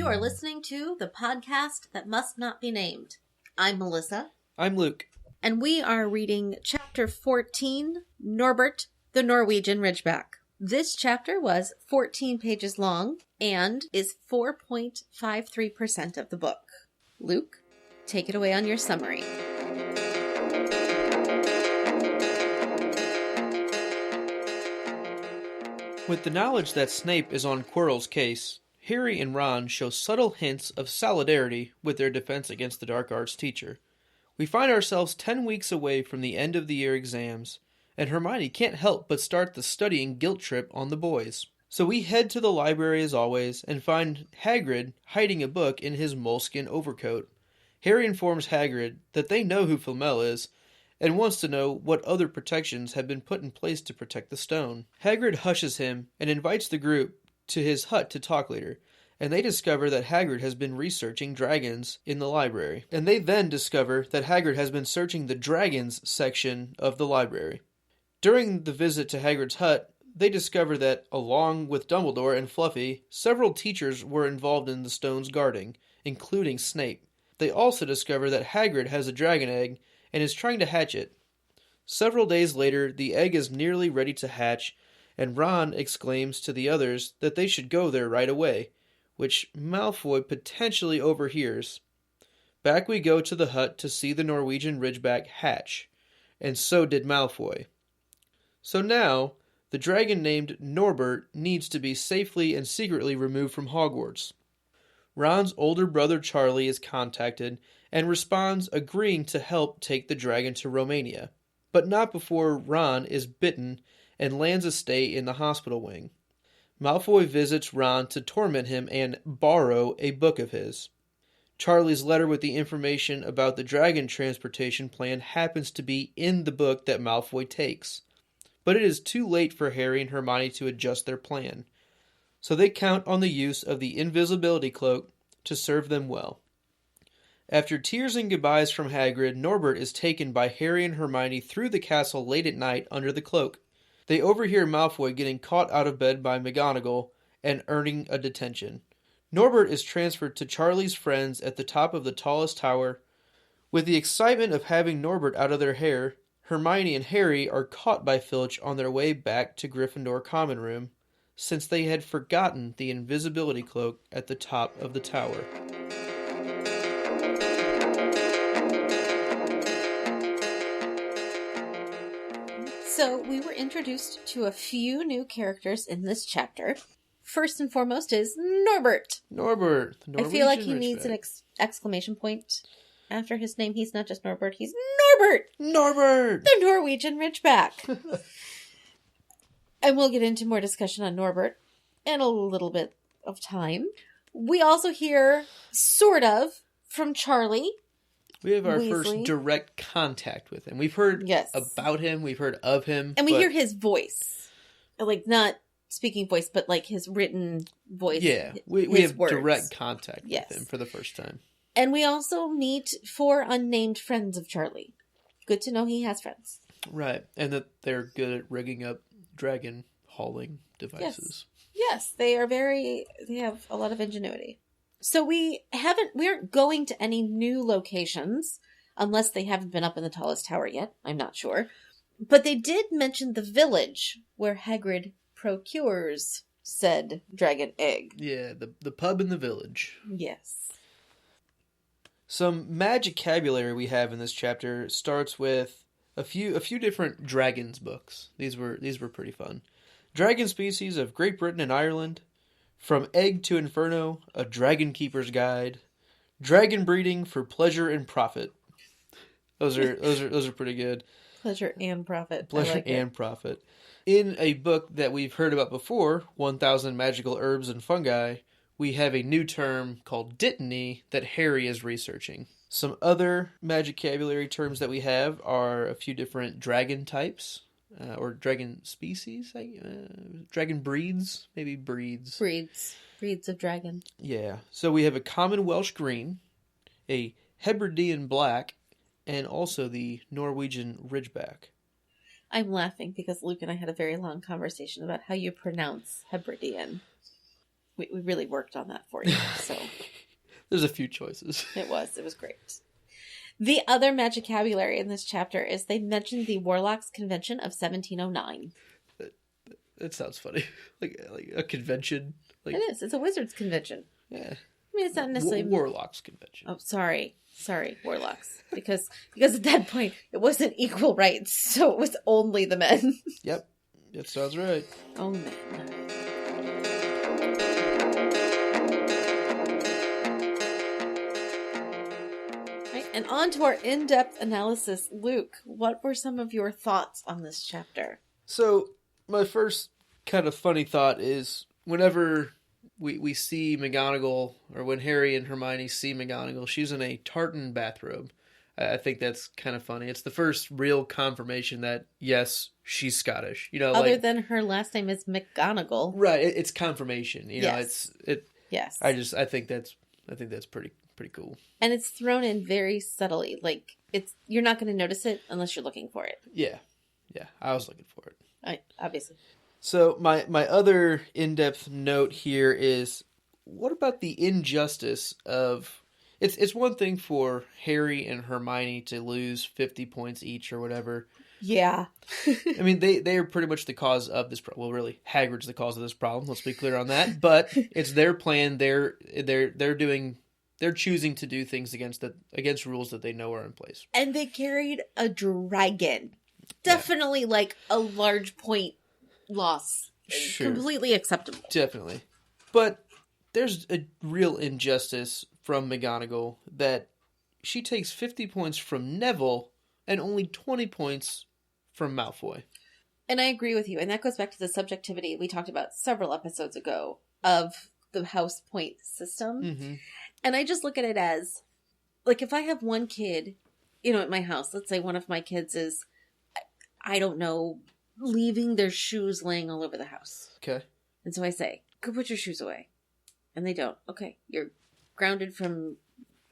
You are listening to the podcast that must not be named. I'm Melissa. I'm Luke. And we are reading Chapter 14, Norbert, the Norwegian Ridgeback. This chapter was 14 pages long and is 4.53% of the book. Luke, take it away on your summary. With the knowledge that Snape is on Quirrell's case, Harry and Ron show subtle hints of solidarity with their defense against the dark arts teacher. We find ourselves 10 weeks away from the end of the year exams, and Hermione can't help but start the studying guilt trip on the boys. So we head to the library as always, and find Hagrid hiding a book in his moleskin overcoat. Harry informs Hagrid that they know who Flamel is, and wants to know what other protections have been put in place to protect the stone. Hagrid hushes him and invites the group to his hut to talk later, and they discover that Hagrid has been researching dragons in the library. And they then discover that Hagrid has been searching the dragons section of the library. During the visit to Hagrid's hut, they discover that, along with Dumbledore and Fluffy, several teachers were involved in the stone's guarding, including Snape. They also discover that Hagrid has a dragon egg and is trying to hatch it. Several days later, the egg is nearly ready to hatch, and Ron exclaims to the others that they should go there right away, which Malfoy potentially overhears. Back we go to the hut to see the Norwegian Ridgeback hatch, and so did Malfoy. So now, the dragon named Norbert needs to be safely and secretly removed from Hogwarts. Ron's older brother Charlie is contacted and responds agreeing to help take the dragon to Romania, but not before Ron is bitten and lands a stay in the hospital wing. Malfoy visits Ron to torment him and borrow a book of his. Charlie's letter with the information about the dragon transportation plan happens to be in the book that Malfoy takes, but it is too late for Harry and Hermione to adjust their plan, so they count on the use of the invisibility cloak to serve them well. After tears and goodbyes from Hagrid, Norbert is taken by Harry and Hermione through the castle late at night under the cloak. They overhear Malfoy getting caught out of bed by McGonagall and earning a detention. Norbert is transferred to Charlie's friends at the top of the tallest tower. With the excitement of having Norbert out of their hair, Hermione and Harry are caught by Filch on their way back to Gryffindor Common Room, since they had forgotten the invisibility cloak at the top of the tower. So we were introduced to a few new characters in this chapter. First and foremost is Norbert. Norbert, the Norwegian I feel like he Ridgeback. needs an exclamation point after his name. He's not just Norbert, he's Norbert! Norbert! The Norwegian Ridgeback. And we'll get into more discussion on Norbert in a little bit of time. We also hear, sort of, from Charlie. We have our Weasley. first direct contact with him. We've heard about him, we've heard of him. And we hear his voice. Like, not speaking voice, but like his written voice. Yeah, we have words. Direct contact with him for the first time. And we also meet 4 unnamed friends of Charlie. Good to know he has friends. Right, and that they're good at rigging up dragon hauling devices. Yes, they have a lot of ingenuity. So we aren't going to any new locations, unless they haven't been up in the tallest tower yet. I'm not sure. But they did mention the village where Hagrid procures said dragon egg. Yeah, the pub in the village. Yes. Some magicabulary we have in this chapter starts with a few different dragons books. These were pretty fun. Dragon species of Great Britain and Ireland, From Egg to Inferno, A Dragon Keeper's Guide, Dragon Breeding for Pleasure and Profit. Those are pretty good. Pleasure and profit. Pleasure and profit. In a book that we've heard about before, 1000 Magical Herbs and Fungi, we have a new term called dittany that Harry is researching. Some other magicabulary terms that we have are a few different dragon types, or dragon species, dragon breeds, maybe breeds. Breeds of dragon. Yeah, so we have a common Welsh green, a Hebridean black, and also the Norwegian Ridgeback. I'm laughing because Luke and I had a very long conversation about how you pronounce Hebridean. We really worked on that for you. So There's a few choices. it was great. The other magicabulary in this chapter is they mentioned the Warlocks Convention of 1709. That sounds funny. Like a convention. Like, It is. It's a wizards convention. Yeah. I mean, it's not necessarily Warlocks convention. Oh, sorry, Warlocks, because at that point it wasn't equal rights, so it was only the men. Yep, that sounds right. Oh man. Right, and on to our in-depth analysis. Luke, what were some of your thoughts on this chapter? So, my first kind of funny thought is whenever we see McGonagall, or when Harry and Hermione see McGonagall, she's in a tartan bathrobe. I think that's kind of funny. It's the first real confirmation that, yes, she's Scottish. Other than her last name is McGonagall. Right, it's confirmation. Yes. Yes. I think that's pretty cool. And it's thrown in very subtly. Like, you're not going to notice it unless you're looking for it. Yeah, I was looking for it. Obviously. So my other in-depth note here is, what about the injustice of... It's one thing for Harry and Hermione to lose 50 points each or whatever. Yeah. I mean, they are pretty much the cause of this problem. Well, really, Hagrid's the cause of this problem. Let's be clear on that. But it's their plan. They're choosing to do things against rules that they know are in place. And they carried a dragon. Definitely like a large point loss. Sure. Completely acceptable. Definitely. But there's a real injustice from McGonagall that she takes 50 points from Neville and only 20 points from Malfoy. And I agree with you. And that goes back to the subjectivity we talked about several episodes ago of the house point system. Mm-hmm. And I just look at it as, like, if I have one kid, at my house, let's say one of my kids is, I don't know, leaving their shoes laying all over the house. Okay. And so I say, go put your shoes away. And they don't. Okay, you're grounded from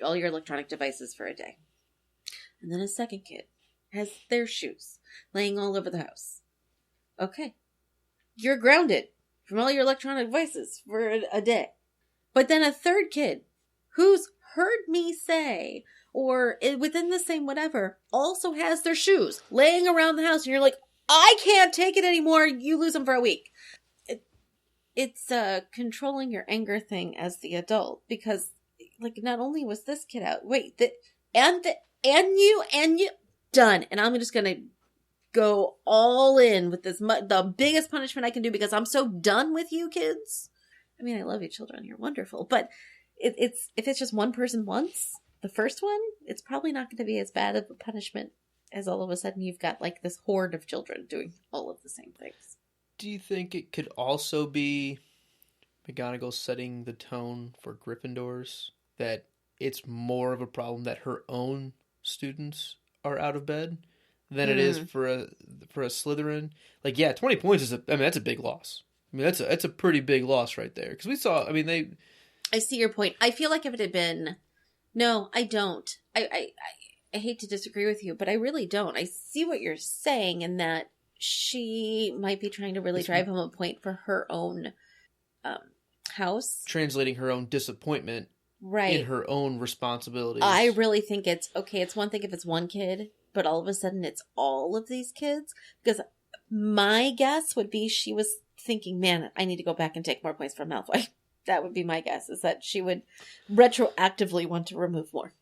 all your electronic devices for a day. And then a second kid has their shoes laying all over the house. Okay, you're grounded from all your electronic devices for a day. But then a third kid who's heard me say, or within the same whatever, also has their shoes laying around the house. And you're like, I can't take it anymore. You lose them for a week. It's controlling your anger thing as the adult, because like not only was this kid out, and you done, and I'm just gonna go all in with this, the biggest punishment I can do, because I'm so done with you kids. I mean, I love you children, you're wonderful, but it's if it's just one person once, the first one, it's probably not going to be as bad of a punishment as all of a sudden you've got like this horde of children doing all of the same things. Do you think it could also be McGonagall setting the tone for Gryffindors? That it's more of a problem that her own students are out of bed than it is for a Slytherin? Like, yeah, 20 points that's a big loss. I mean, that's a pretty big loss right there. Because we saw, I see your point. I feel like if it had been... No, I don't. I hate to disagree with you, but I really don't. I see what you're saying in that she might be trying to really drive home a point for her own house. Translating her own disappointment in her own responsibilities. I really think it's one thing if it's one kid, but all of a sudden it's all of these kids. Because my guess would be she was thinking, man, I need to go back and take more points from Malfoy. That would be my guess, is that she would retroactively want to remove more.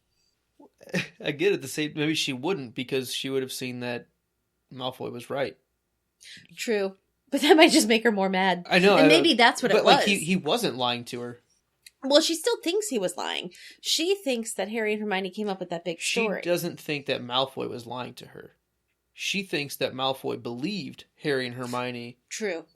I get it. Maybe she wouldn't, because she would have seen that Malfoy was right. True. But that might just make her more mad. I know. And maybe that's what it was. But like he wasn't lying to her. Well, she still thinks he was lying. She thinks that Harry and Hermione came up with that big story. She doesn't think that Malfoy was lying to her. She thinks that Malfoy believed Harry and Hermione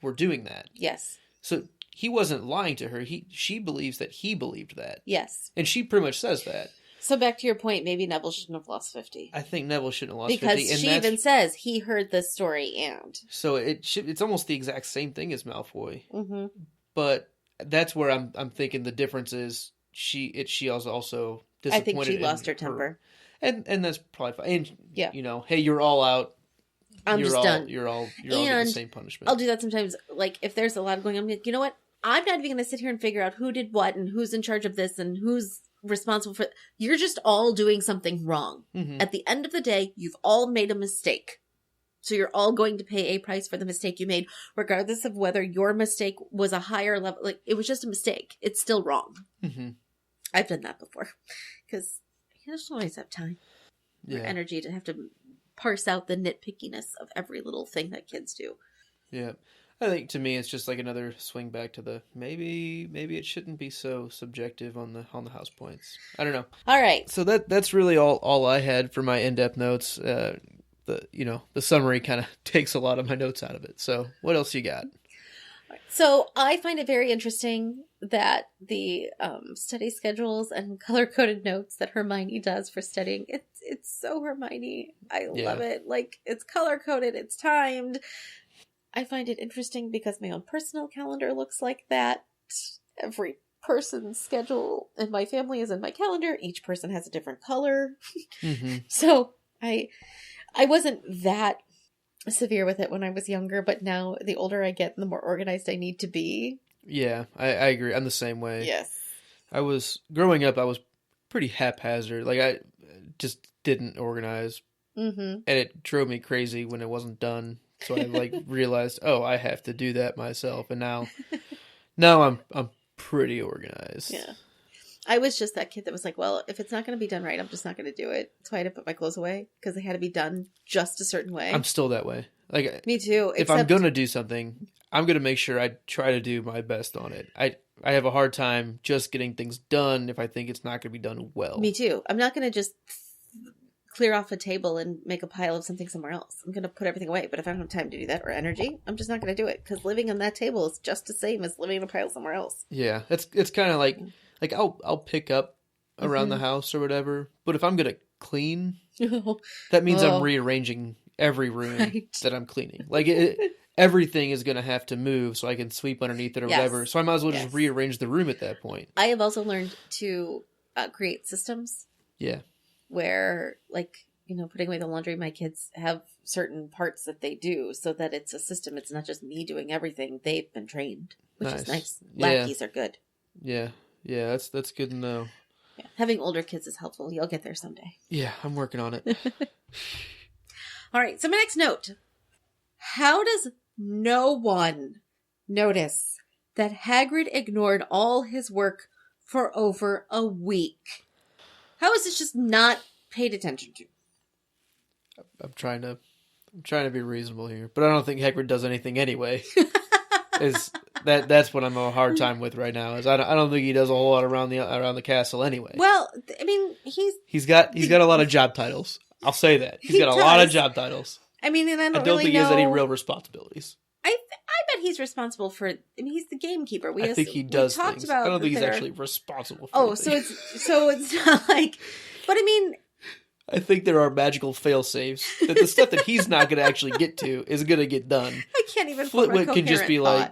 were doing that. Yes. So he wasn't lying to her. She believes that he believed that. Yes. And she pretty much says that. So back to your point, maybe Neville shouldn't have lost 50. I think Neville shouldn't have lost because 50. Because she even says he heard the story and... So it's almost the exact same thing as Malfoy. Mm-hmm. But that's where I'm thinking the difference is she was also disappointed. I think she lost her temper. And that's probably fine. And, yeah. Hey, you're all out. I'm just done. You're all getting the same punishment. I'll do that sometimes. Like, if there's a lot going on, I'm like, you know what? I'm not even going to sit here and figure out who did what and who's in charge of this and who's responsible for. You're just all doing something wrong. Mm-hmm. At the end of the day, you've all made a mistake. So you're all going to pay a price for the mistake you made, regardless of whether your mistake was a higher level. Like, it was just a mistake. It's still wrong. Mm-hmm. I've done that before because you just always have time or Yeah. energy to have to parse out the nitpickiness of every little thing that kids do. Yeah. I think to me it's just like another swing back to the maybe it shouldn't be so subjective on the house points. I don't know. All right. So that's really all I had for my in-depth notes. The summary kind of takes a lot of my notes out of it. So what else you got? So I find it very interesting that the study schedules and color-coded notes that Hermione does for studying, it's so Hermione. I love it. Like, it's color-coded, it's timed. I find it interesting because my own personal calendar looks like that. Every person's schedule in my family is in my calendar. Each person has a different color. Mm-hmm. So I wasn't that severe with it when I was younger, but now the older I get, the more organized I need to be. Yeah, I agree. I'm the same way. Yes. Growing up, I was pretty haphazard. Like, I just didn't organize. Mm-hmm. And it drove me crazy when it wasn't done. So I realized, oh, I have to do that myself. And now I'm pretty organized. Yeah. I was just that kid that was like, well, if it's not going to be done right, I'm just not going to do it. That's why I had to put my clothes away, because they had to be done just a certain way. I'm still that way. Like, me too. If I'm going to do something, I'm going to make sure I try to do my best on it. I have a hard time just getting things done if I think it's not going to be done well. Me too. I'm not going to just clear off a table and make a pile of something somewhere else. I'm going to put everything away. But if I don't have time to do that or energy, I'm just not going to do it, because living on that table is just the same as living in a pile somewhere else. Yeah, it's kind of like I'll pick up around the house or whatever. But if I'm going to clean, that means I'm rearranging every room that I'm cleaning. Like, everything is going to have to move so I can sweep underneath it or whatever. So I might as well just rearrange the room at that point. I have also learned to create systems. Yeah. Where, like, putting away the laundry, my kids have certain parts that they do so that it's a system. It's not just me doing everything. They've been trained, which is nice. Lackeys are good. Yeah. Yeah, that's good to know. Yeah. Having older kids is helpful. You'll get there someday. Yeah, I'm working on it. All right, so my next note. How does no one notice that Hagrid ignored all his work for over a week? How is this just not paid attention to? I'm trying to be reasonable here, but I don't think Hagrid does anything anyway. That's what I'm having a hard time with right now. Is I don't think he does a whole lot around the castle anyway. Well, I mean, he's got a lot of job titles. I'll say that he's got a lot of job titles. I mean, and I don't think he has any real responsibilities. I bet he's responsible for. I mean, he's the gamekeeper. I think he does things. I don't think he's actually responsible for anything. so it's not like. But I mean, I think there are magical fail-safes that the stuff that he's not going to actually get to is going to get done. I can't even. Flitwick can just be like,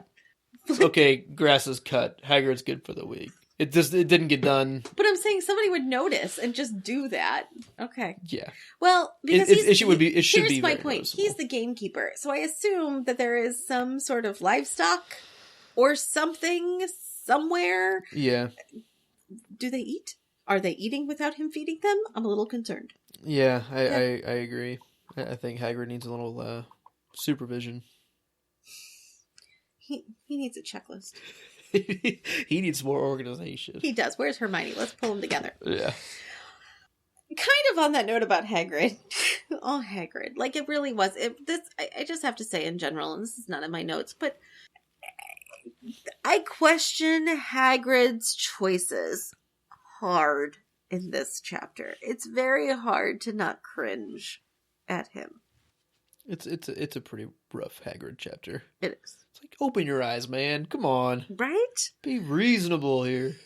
okay, grass is cut. Hagrid's good for the week. It didn't get done. But I'm saying somebody would notice and just do that. Okay. Yeah. Well, because it should be. Here's my point. Noticeable. He's the gamekeeper, so I assume that there is some sort of livestock or something somewhere. Yeah. Do they eat? Are they eating without him feeding them? I'm a little concerned. Yeah, I agree. I think Hagrid needs a little supervision. He needs a checklist. He needs more organization. He does. Where's Hermione? Let's pull them together. Yeah. Kind of on that note about Hagrid. Oh, Hagrid. Like, it really was. I just have to say in general, and this is not in my notes, but I question Hagrid's choices hard in this chapter. It's very hard to not cringe at him. It's a pretty rough Hagrid chapter. It is. It's like, open your eyes, man. Come on. Right? Be reasonable here.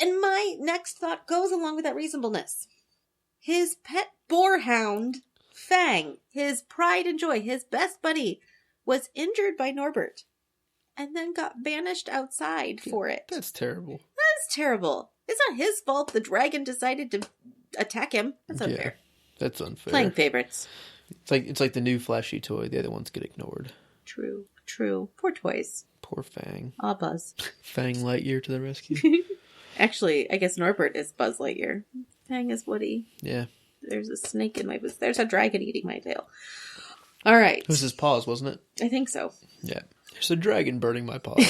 And my next thought goes along with that reasonableness. His pet boarhound, Fang, his pride and joy, his best buddy, was injured by Norbert and then got banished outside for it. That's terrible. That's terrible. It's not his fault the dragon decided to attack him. That's unfair. Yeah, that's unfair. Playing favorites. It's like the new flashy toy. The other ones get ignored. True. True. Poor toys. Poor Fang. Aw, Buzz. Fang Lightyear to the rescue. Actually, I guess Norbert is Buzz Lightyear. Fang is Woody. Yeah. There's a snake in my... There's a dragon eating my tail. All right. It was his paws, wasn't it? I think so. Yeah. There's a dragon burning my paws.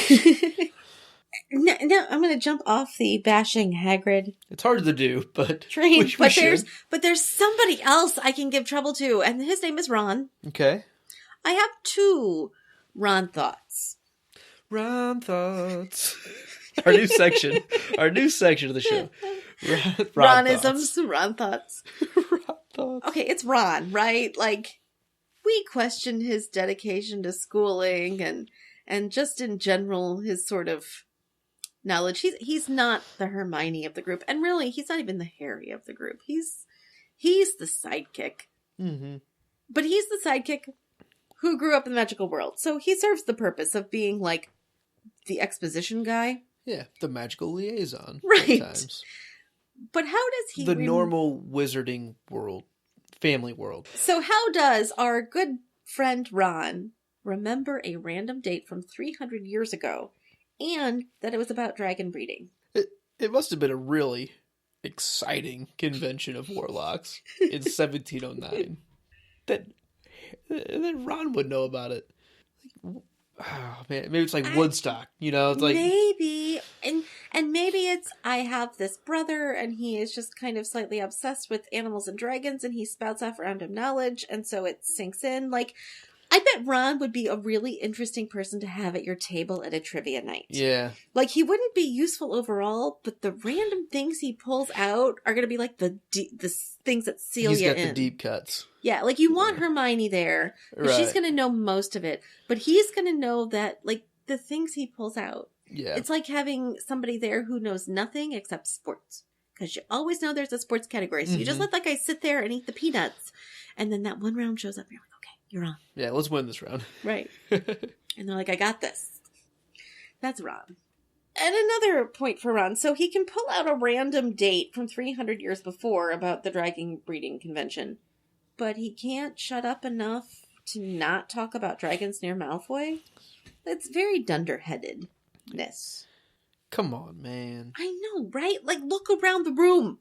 No, I'm going to jump off the bashing Hagrid It's hard to do, but train. we should. But there's somebody else I can give trouble to, and his name is Ron. Okay. I have 2 Ron thoughts. Ron thoughts. Our new section. Our new section of the show. Ron Ronisms, Ron thoughts. Ron thoughts. Okay, it's Ron, right? Like, we question his dedication to schooling and just in general his sort of knowledge. He's not the Hermione of the group, and really he's not even the Harry of the group. He's the sidekick. Mm-hmm. But he's the sidekick who grew up in the magical world. So he serves the purpose of being like the exposition guy. Yeah, the magical liaison. Right. Sometimes. But how does he... The normal wizarding world. Family world. So how does our good friend Ron remember a random date from 300 years ago and that it was about dragon breeding? It must have been a really exciting convention of warlocks in 1709. That Ron would know about it. Oh, man, maybe it's like Woodstock, you know? It's like maybe, and maybe it's I have this brother, and he is just kind of slightly obsessed with animals and dragons, and he spouts off random knowledge, and so it sinks in. Like, I bet Ron would be a really interesting person to have at your table at a trivia night. Yeah. Like, he wouldn't be useful overall, but the random things he pulls out are going to be like the things that seal you in. He's got the deep cuts. Yeah, like you want Hermione there. Right. She's going to know most of it. But he's going to know that, like, the things he pulls out. Yeah. It's like having somebody there who knows nothing except sports. Because you always know there's a sports category. So you just let that guy sit there and eat the peanuts. And then that one round shows up and you're like, okay, you're on. Yeah, let's win this round. Right. And they're like, I got this. That's Ron. And another point for Ron. So he can pull out a random date from 300 years before about the dragon breeding convention. But he can't shut up enough to not talk about dragons near Malfoy? That's very dunderheadedness. Come on, man. I know, right? Like, look around the room.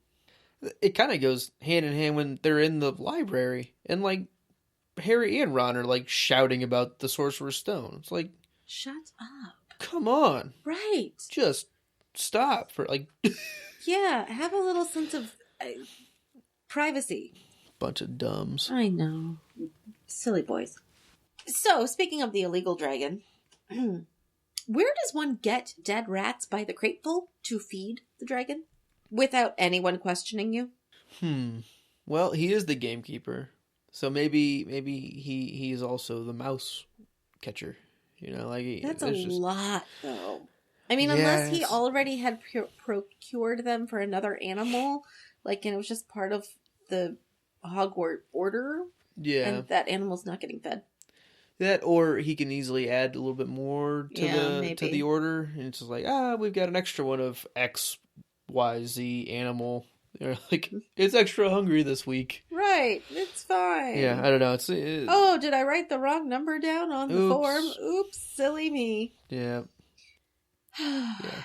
It kind of goes hand in hand when they're in the library. And, like, Harry and Ron are, like, shouting about the Sorcerer's Stone. It's like... Shut up. Come on. Right. Just stop for, like... Yeah, have a little sense of privacy. Bunch of dumbs. I know. Silly boys. So, speaking of the illegal dragon, where does one get dead rats by the crateful to feed the dragon without anyone questioning you? Well, he is the gamekeeper, so maybe he's also the mouse catcher. You know, like that's a lot, though. I mean, unless he already had procured them for another animal, like, and it was just part of the Hogwarts order. Yeah, and that animal's not getting fed. That, or he can easily add a little bit more to the order, and it's just like, we've got an extra one of X, Y, Z animal. You know, like, it's extra hungry this week. Right, it's fine. Yeah, I don't know. Oh, did I write the wrong number down on the form? Oops, silly me. Yeah. Yeah.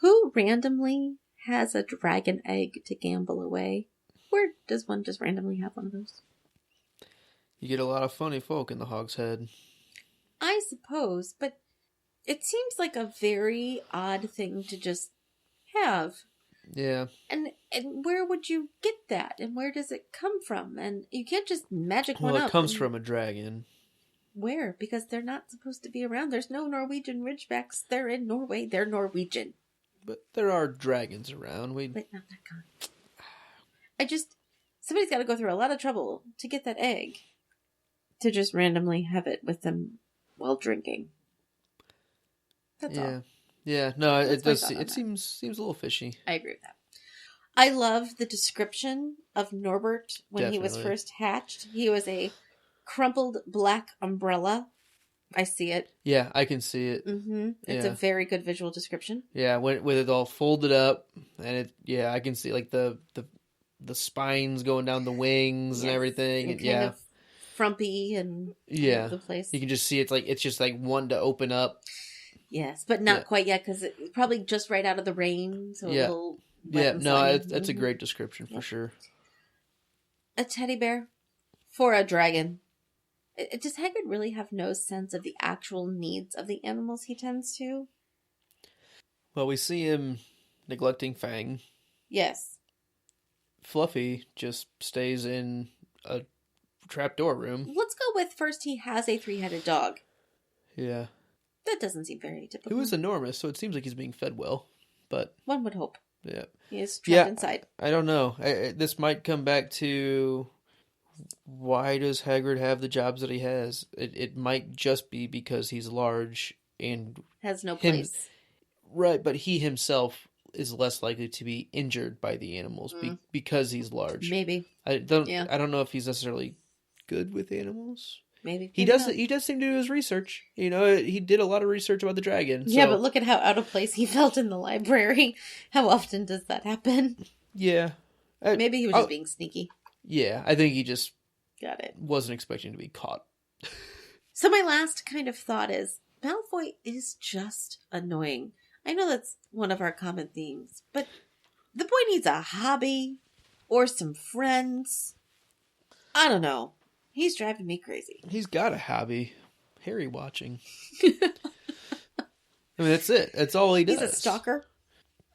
Who randomly has a dragon egg to gamble away? Where does one just randomly have one of those? You get a lot of funny folk in the Hog's Head. I suppose, but it seems like a very odd thing to just have. Yeah. And where would you get that? And where does it come from? And you can't just magic one up. Well, it comes from a dragon. Where? Because they're not supposed to be around. There's no Norwegian Ridgebacks. They're in Norway. They're Norwegian. But there are dragons around. But not that kind. Somebody's got to go through a lot of trouble to get that egg. To just randomly have it with them while drinking. That's all. Yeah, no, it does. It seems a little fishy. I agree with that. I love the description of Norbert when he was first hatched. He was a crumpled black umbrella. I see it. Yeah, I can see it. Mm-hmm. It's a very good visual description. Yeah, with it all folded up, and I can see like the spines going down the wings and everything. And kind of frumpy and Yeah. the place. You can just see it's just like one to open up. Yes, but not quite yet because it's probably just right out of the rain, so a little wet and no, slimy. that's a great description for sure. A teddy bear for a dragon. Does Hagrid really have no sense of the actual needs of the animals he tends to? Well, we see him neglecting Fang. Yes. Fluffy just stays in a trapdoor room. Let's go with first he has a 3-headed dog. Yeah. That doesn't seem very typical. He was enormous, so it seems like he's being fed well. But one would hope. Yeah. He is trapped inside. I don't know. This might come back to why does Hagrid have the jobs that he has? It might just be because he's large and has no place. Right, but he himself is less likely to be injured by the animals because he's large. Maybe. I don't know if he's necessarily good with animals. Maybe. He does seem to do his research. You know, he did a lot of research about the dragon. Yeah, but look at how out of place he felt in the library. How often does that happen? Yeah. Maybe he was just being sneaky. Yeah, I think he just got it. Wasn't expecting to be caught. So my last kind of thought is, Malfoy is just annoying. I know that's one of our common themes, but the boy needs a hobby or some friends. I don't know. He's driving me crazy. He's got a hobby. Harry watching. I mean, that's it. That's all he does. He's a stalker.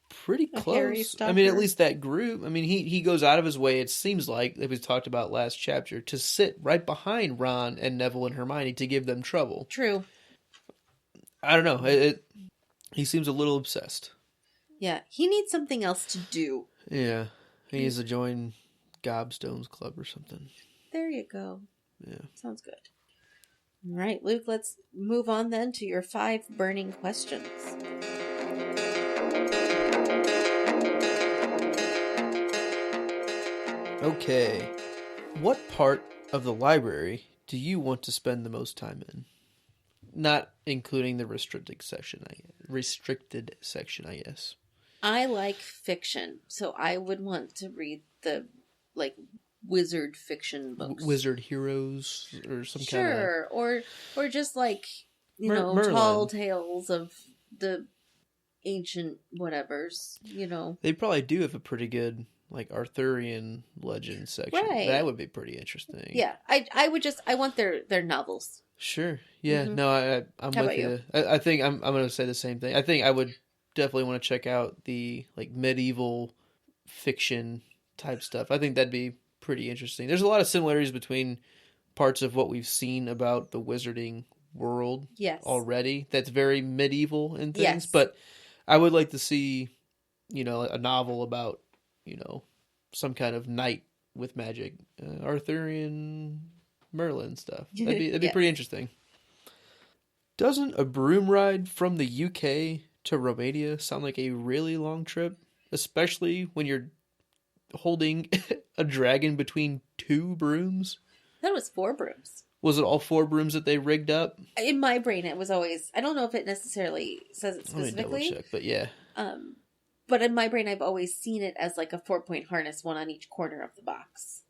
Pretty close. I mean, at least that group. I mean, he goes out of his way, it seems like, that we talked about last chapter, to sit right behind Ron and Neville and Hermione to give them trouble. True. I don't know. He seems a little obsessed. Yeah, he needs something else to do. Yeah. He needs to join Gobstone's Club or something. There you go. Yeah. Sounds good. All right, Luke, let's move on then to your 5 burning questions. Okay. What part of the library do you want to spend the most time in? Not including the restricted section, I guess. I like fiction, so I would want to read the, wizard fiction books. Wizard heroes or some kind of... Sure, or just Merlin. Tall tales of the ancient whatevers, They probably do have a pretty good, Arthurian legend section. Right. That would be pretty interesting. Yeah, I want their novels. Sure. Yeah, no, I'm How with about you. I think I'm going to say the same thing. I think I would definitely want to check out the, medieval fiction type stuff. I think that'd be pretty interesting. There's a lot of similarities between parts of what we've seen about the wizarding world already that's very medieval and things, but I would like to see, a novel about, some kind of knight with magic, Arthurian Merlin stuff. That'd be pretty interesting. Doesn't a broom ride from the UK to Romania sound like a really long trip, especially when you're holding a dragon between 2 brooms? That was 4 brooms. Was it all 4 brooms that they rigged up? In my brain, it was always... I don't know if it necessarily says it specifically. Let me double check, but yeah. But in my brain, I've always seen it as a 4-point harness, one on each corner of the box.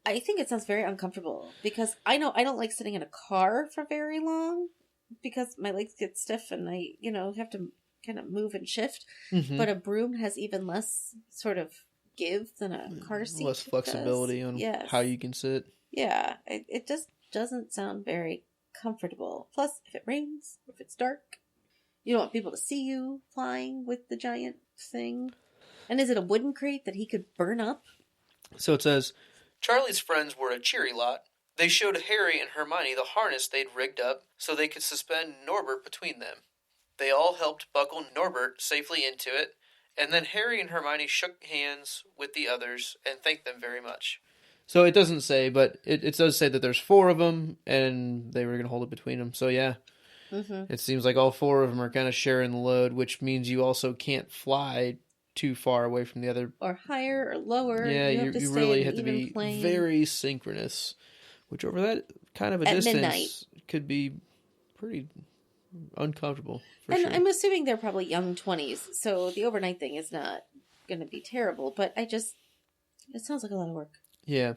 I think it sounds very uncomfortable because I know I don't like sitting in a car for very long because my legs get stiff and I, have to kind of move and shift. Mm-hmm. But a broom has even less sort of give than a car seat. Less flexibility on how you can sit. Yeah, it just doesn't sound very comfortable. Plus, if it rains, if it's dark, you don't want people to see you flying with the giant thing. And is it a wooden crate that he could burn up? So it says, Charlie's friends were a cheery lot. They showed Harry and Hermione the harness they'd rigged up so they could suspend Norbert between them. They all helped buckle Norbert safely into it, and then Harry and Hermione shook hands with the others and thanked them very much. So it doesn't say, but it does say that there's 4 of them, and they were going to hold it between them. So yeah, It seems like all 4 of them are kind of sharing the load, which means you also can't fly too far away from the other. Or higher or lower. Yeah, you really have to be very synchronous, which over that kind of a distance midnight could be pretty uncomfortable. And I'm assuming they're probably young 20s, so the overnight thing is not going to be terrible, but it sounds like a lot of work. Yeah.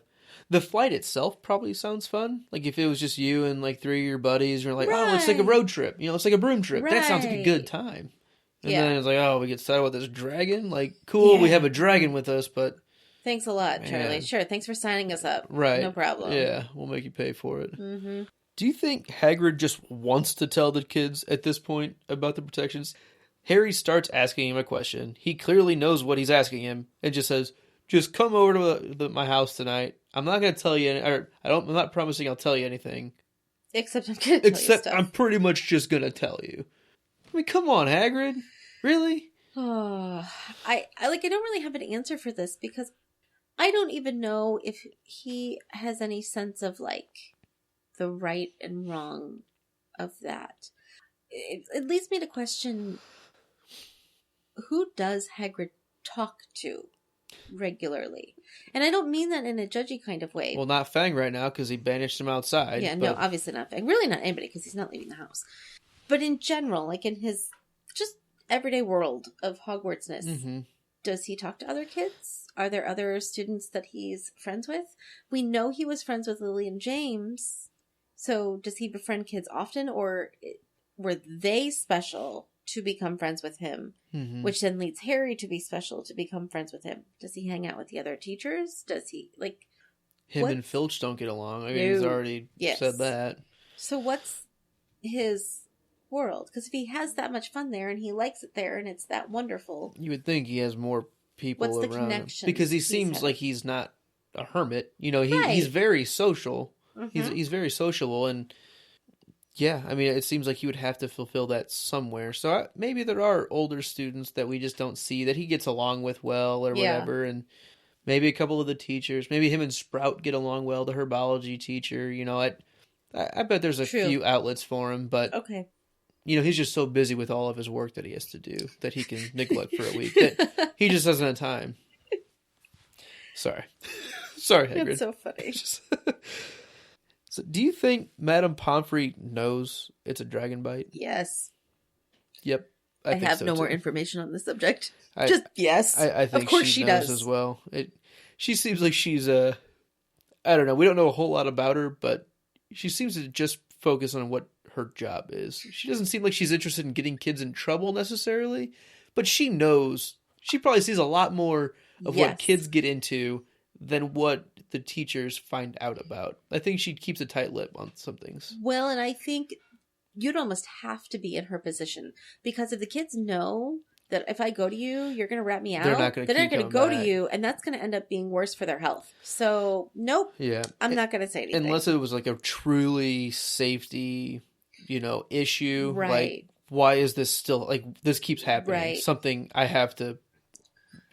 The flight itself probably sounds fun. Like if it was just you and like 3 of your buddies, you're like, oh, let's take a Right. road trip. Let's take a broom trip. That sounds like a good Right. time. And Yeah. then it's like, oh, we get started with this dragon. Like, cool, we have a dragon with us, but Thanks a lot, Charlie. Man. Sure, thanks for signing us up. right, No problem. yeah, we'll make you pay for it. Mm-hmm. Do you think Hagrid just wants to tell the kids at this point about the protections? Harry starts asking him a question. He clearly knows what he's asking him, and just says, "Just come over to my house tonight. I'm not going to tell you, I'm not promising I'll tell you anything. Except I'm going to tell you stuff. I'm pretty much just going to tell you." I mean, come on, Hagrid, really? Oh, I don't really have an answer for this because I don't even know if he has any sense of like the right and wrong of that. It leads me to question, who does Hagrid talk to regularly? And I don't mean that in a judgy kind of way. Well, not Fang right now because he banished him outside. Yeah, no, obviously not Fang. Really not anybody because he's not leaving the house. But in general, like in his just everyday world of Hogwartsness, Mm-hmm. does he talk to other kids? Are there other students that he's friends with? We know he was friends with Lily and James. So does he befriend kids often, or were they special to become friends with him, Mm-hmm. which then leads Harry to be special to become friends with him? Does he hang out with the other teachers? Does he, like... Him and Filch don't get along. I mean, No. he's already Yes. said that. So what's his world? Because if he has that much fun there and he likes it there and it's that wonderful... You would think he has more people What's the around him. connection Because he he's seems having? like he's not a hermit. He's Right. very social. Mhm. He's very sociable, and yeah, I mean, it seems like he would have to fulfill that somewhere. So maybe there are older students that we just don't see that he gets along with well or Yeah. whatever, and maybe a couple of the teachers, maybe him and Sprout get along well, the herbology teacher, I bet there's a True. few outlets for him, but Okay. he's just so busy with all of his work that he has to do that he can neglect for a week. That he just doesn't have time. Sorry, Hagrid. It's so funny. So, do you think Madame Pomfrey knows it's a dragon bite? Yes. Yep, I think have so, no more too. information on the subject. I- Just yes. I think of course she she knows does. as well. She seems like she's I don't know. We don't know a whole lot about her, but she seems to just focus on what her job is. She doesn't seem like she's interested in getting kids in trouble necessarily, but she knows. She probably sees a lot more of Yes. what kids get into than what the teachers find out about. I think she keeps a tight lip on some things. Well, and I think you'd almost have to be in her position because if the kids know that if I go to you, you're going to rat me out, They're not gonna they're not keep going to coming go back. to you, and that's going to end up being worse for their health. So, nope, Yeah. I'm not going to say anything. Unless it was like a truly safety, issue. Right. Like, why is this still, like, this keeps happening? Right. Something I have to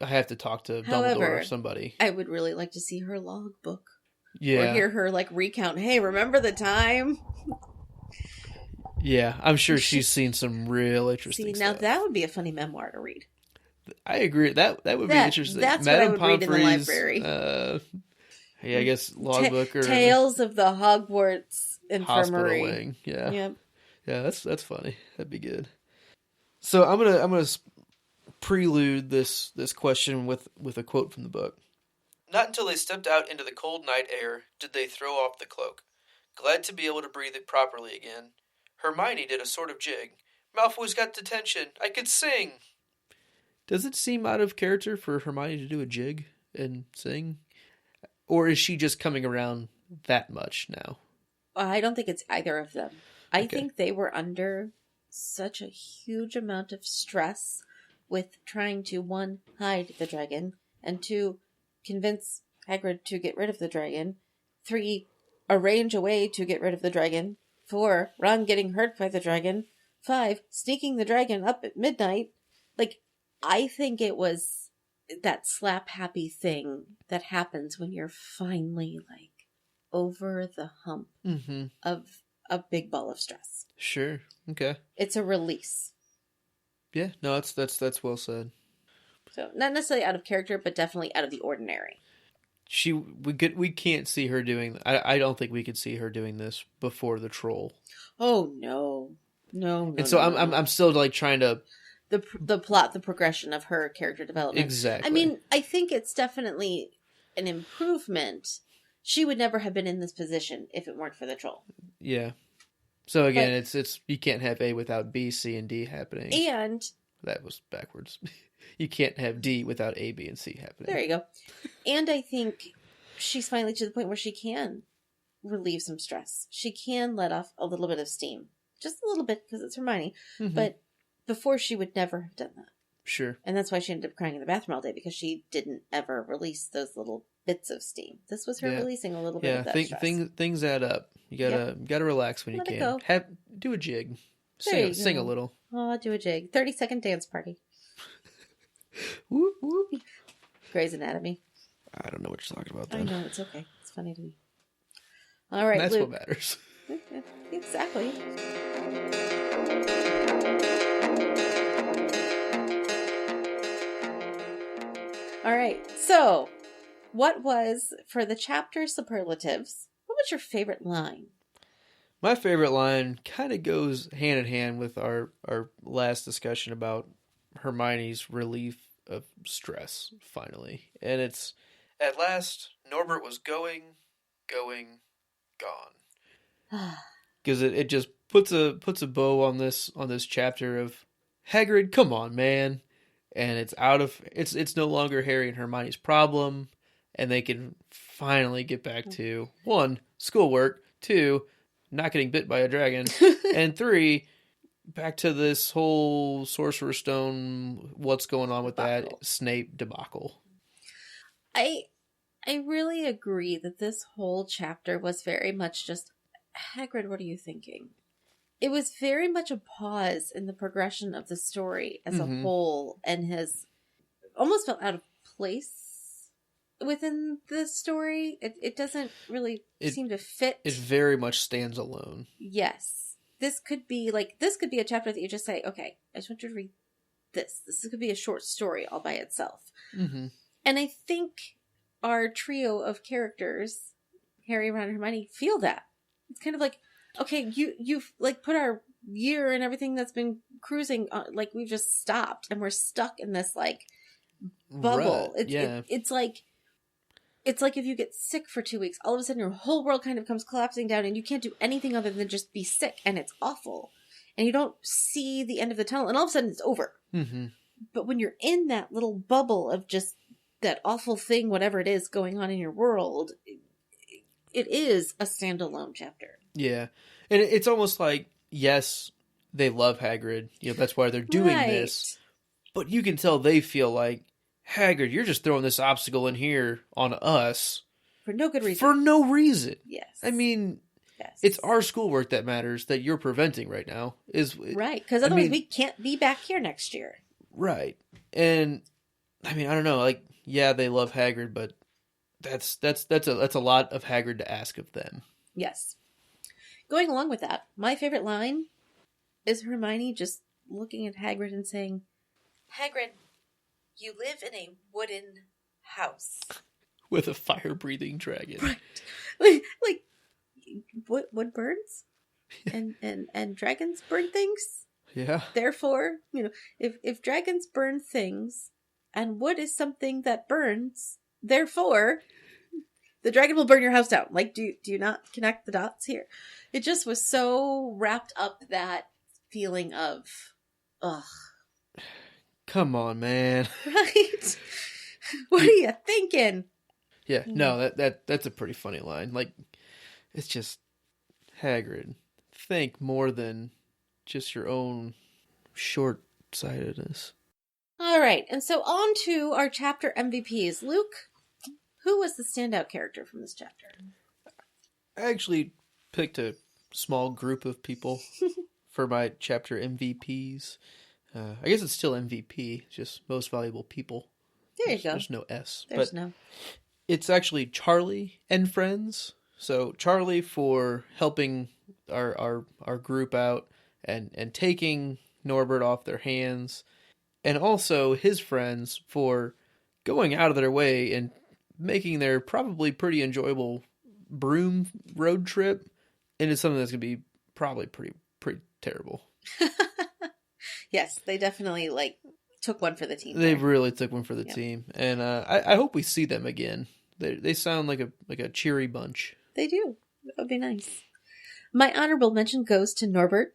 talk to Dumbledore However, or somebody. I would really like to see her logbook Yeah. or hear her like recount. Hey, remember the time? Yeah. I'm sure she's seen some real interesting See, now stuff. that would be a funny memoir to read. I agree. That would be That- interesting. that's what I would read in the Pomfrey's, library. I guess logbook or Tales of the Hogwarts hospital Infirmary. wing. Yeah. Yep. Yeah, that's funny. That'd be good. So I'm gonna prelude this question with a quote from the book. Not until they stepped out into the cold night air did they throw off the cloak. Glad to be able to breathe it properly again. Hermione did a sort of jig. Malfoy's got detention. I could sing. Does it seem out of character for Hermione to do a jig and sing? Or is she just coming around that much now? I don't think it's either of them. I Okay. think they were under such a huge amount of stress with trying to, one, hide the dragon, and two, convince Hagrid to get rid of the dragon, three, arrange a way to get rid of the dragon, four, Ron getting hurt by the dragon, five, sneaking the dragon up at midnight. Like, I think it was that slap happy thing that happens when you're finally, like, over the hump Mm-hmm. of a big ball of stress. Sure. Okay. It's a release. Yeah. No, that's well said. So not necessarily out of character, but definitely out of the ordinary. We can't see her doing. I don't think we could see her doing this before the troll. Oh no, no. And so I'm still like trying to the plot, the progression of her character development. exactly. I mean, I think it's definitely an improvement. she would never have been in this position if it weren't for the troll. Yeah. So again, it's you can't have A without B, C, and D happening. And that was backwards. You can't have D without A, B, and C happening. There you go. And I think she's finally to the point where she can relieve some stress. She can let off a little bit of steam. Just a little bit, because it's Hermione. Mm-hmm. But before, she would never have done that. Sure. And that's why she ended up crying in the bathroom all day, because she didn't ever release those little bits of steam. This was her releasing a little bit of that stress. Things add up. You gotta relax when Let you it can. go. Do a jig. Sing a little. Oh, do a jig. 30-second dance party. Whoop, whoop. Grey's Anatomy. I don't know what you're talking about then. I know, it's okay. It's funny to me. All right, that's Luke. what matters. Exactly. All right, so what was, for the chapter superlatives, what was your favorite line? My favorite line kind of goes hand in hand with our last discussion about Hermione's relief of stress, finally. And it's, at last, Norbert was going, gone. Because it just puts a bow on this chapter of, Hagrid, come on, man. And it's no longer Harry and Hermione's problem, and they can finally get back to 1, schoolwork, 2, not getting bit by a dragon, and 3, back to this whole Sorcerer's Stone, what's going on with that Snape debacle. I really agree that this whole chapter was very much just, Hagrid, what are you thinking? It was very much a pause in the progression of the story as a whole, and has almost felt out of place within the story. It doesn't really seem to fit. It very much stands alone. Yes. This could be a chapter that you just say, okay, I just want you to read this. This could be a short story all by itself. Mm-hmm. And I think our trio of characters, Harry, Ron, and Hermione, feel that. It's kind of like, okay, you've like put our year and everything that's been cruising, like we've just stopped and we're stuck in this like bubble. Right. It's like if you get sick for 2 weeks, all of a sudden your whole world kind of comes collapsing down and you can't do anything other than just be sick, and it's awful. And you don't see the end of the tunnel, and all of a sudden it's over. Mm-hmm. But when you're in that little bubble of just that awful thing, whatever it is going on in your world, it is a standalone chapter. Yeah. And it's almost like, yes, they love Hagrid. That's why they're doing this. But you can tell they feel like, Hagrid, you're just throwing this obstacle in here on us. For no good reason. For no reason. Yes. I mean, it's our schoolwork that matters that you're preventing right now. Right, because otherwise we can't be back here next year. Right. And, I mean, I don't know, like, yeah, they love Hagrid, but that's a lot of Hagrid to ask of them. Yes. Going along with that, my favorite line is Hermione just looking at Hagrid and saying, Hagrid, you live in a wooden house. With a fire-breathing dragon. Right. Like wood burns? And dragons burn things? Yeah. Therefore, if dragons burn things, and wood is something that burns, therefore, the dragon will burn your house down. Like, do you not connect the dots here? It just was so wrapped up, that feeling of, ugh. Come on, man. Right? What are you thinking? Yeah, no, that's a pretty funny line. Like, it's just, Hagrid, think more than just your own short-sightedness. All right, and so on to our chapter MVPs. Luke, who was the standout character from this chapter? I actually picked a small group of people for my chapter MVPs. I guess it's still MVP, just most valuable people. There you go. There's no S. There's no. It's actually Charlie and friends. So Charlie for helping our group out and taking Norbert off their hands. And also his friends for going out of their way and making their probably pretty enjoyable broom road trip into something that's going to be probably pretty terrible. Yes, they definitely took one for the team. They really took one for the team. And I hope we see them again. They sound like a cheery bunch. They do. That would be nice. My honorable mention goes to Norbert,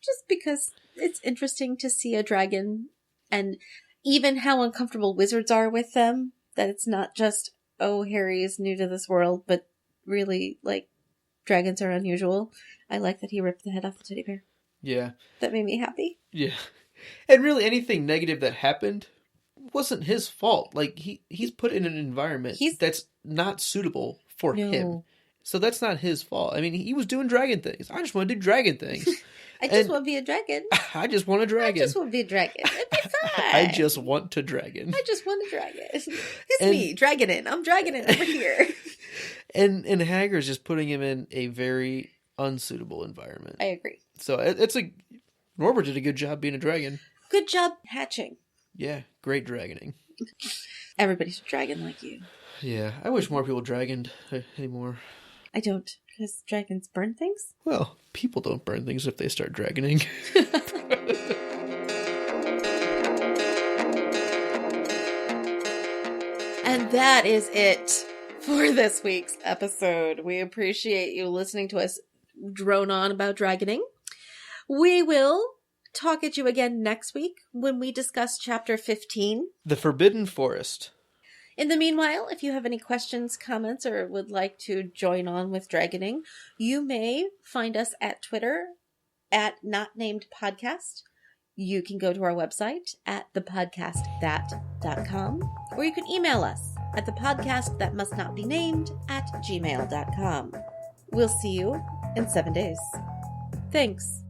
just because it's interesting to see a dragon, and even how uncomfortable wizards are with them, that it's not just, oh, Harry is new to this world, but really, like, dragons are unusual. I like that he ripped the head off the teddy bear. Yeah. That made me happy. Yeah. And really anything negative that happened wasn't his fault. Like, he's put in an environment that's not suitable for him. So that's not his fault. I mean, he was doing dragon things. I just want to do dragon things. I just want to be a dragon. I just want a dragon. I just want to be a dragon. It'd be fine. I just want to dragon. I just want a dragon. It's me, dragoning. I'm dragoning over here. And Hagrid's just putting him in a very unsuitable environment. I agree. So Norbert did a good job being a dragon. Good job hatching. Yeah, great dragoning. Everybody's a dragon like you. Yeah, I wish more people dragoned anymore. I don't, because dragons burn things? Well, people don't burn things if they start dragoning. And that is it for this week's episode. We appreciate you listening to us drone on about dragoning. We will talk at you again next week when we discuss Chapter 15. The Forbidden Forest. In the meanwhile, if you have any questions, comments, or would like to join on with dragoning, you may find us at Twitter at NotNamedPodcast. You can go to our website at thepodcastthat.com, or you can email us at thepodcastthatmustnotbenamed@gmail.com. We'll see you in 7 days. Thanks.